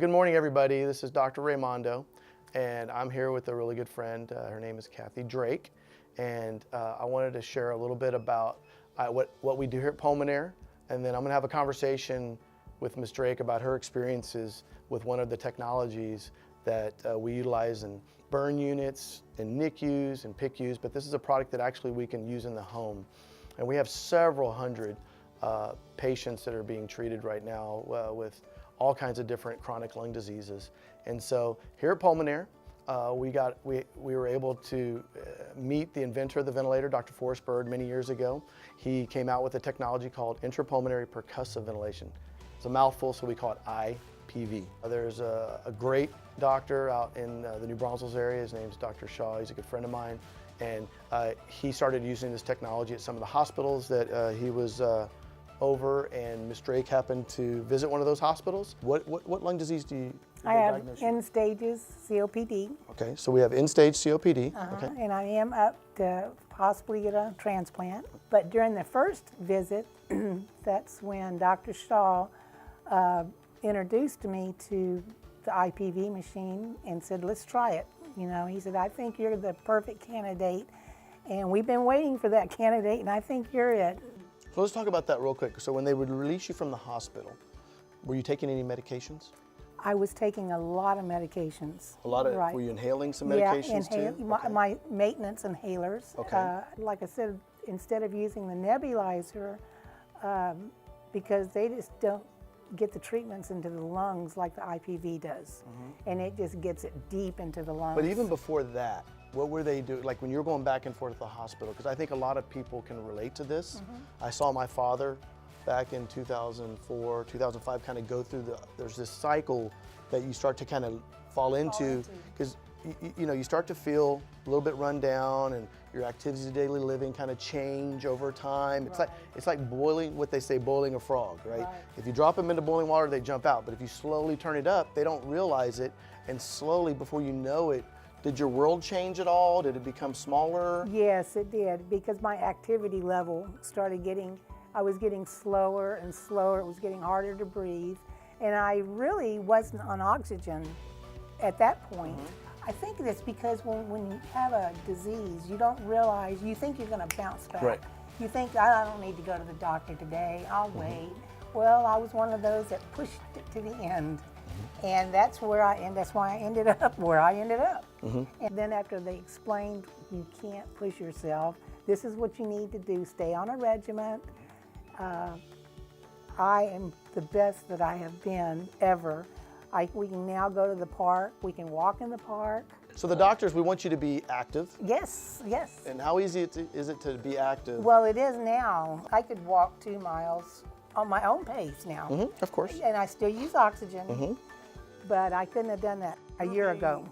Good morning, everybody. This is Dr. Raimondo, and I'm here with a really good friend. Her name is Kathy Drake, and I wanted to share a little bit about what we do here at Pulmonaire, and then I'm going to have a conversation with Ms. Drake about her experiences with one of the technologies that we utilize in burn units, in NICUs, and PICUs, but this is a product that actually we can use in the home. And we have several hundred patients that are being treated right now with all kinds of different chronic lung diseases. And so here at Pulmonaire, we were able to meet the inventor of the ventilator, Dr. Forrest Bird, many years ago. He came out with a technology called intrapulmonary percussive ventilation. It's a mouthful, so we call it IPV. There's a great doctor out in the New Braunfels area. His name's Dr. Shaw. He's a good friend of mine. And he started using this technology at some of the hospitals that he was over, and Ms. Drake happened to visit one of those hospitals. What lung disease do you I have end stages COPD. Okay, so we have end-stage COPD. Okay. And I am up to possibly get a transplant. But during the first visit, that's when Dr. Shaw introduced me to the IPV machine and said, let's try it. You know, he said, I think you're the perfect candidate. And we've been waiting for that candidate, and I think you're it. So let's talk about that real quick. So when they would release you from the hospital, were you taking any medications? I was taking a lot of medications. A lot of, right. Were you inhaling some medications too? My maintenance inhalers. Okay. Like I said, instead of using the nebulizer, because they just don't get the treatments into the lungs like the IPV does. And it just gets it deep into the lungs. But even before that, what were they doing? Like when you're going back and forth to the hospital, because I think a lot of people can relate to this. I saw my father back in 2004, 2005 kind of go through there's this cycle that you start to kind of fall into, because you know, you start to feel a little bit run down, and your activities of daily living kind of change over time. It's like boiling, what they say, boiling a frog, right? If you drop them into boiling water, they jump out. But if you slowly turn it up, they don't realize it, and slowly, before you know it, did your world change at all? Did it become smaller? Yes, it did, because my activity level started I was getting slower and slower. It was getting harder to breathe, and I really wasn't on oxygen at that point. I think it's because when you have a disease, you don't realize, you think you're going to bounce back. Right. You think, I don't need to go to the doctor today, I'll wait. Well, I was one of those that pushed it to the end. And that's why I ended up where I ended up. And then after they explained, you can't push yourself, this is what you need to do, stay on a regimen. I am the best that I have been ever. We can now go to the park, we can walk in the park. So the doctors, we want you to be active. Yes, yes. And how easy is it to be active? Well, it is now. I could walk 2 miles on my own pace now. Of course. And I still use oxygen, but I couldn't have done that a year ago.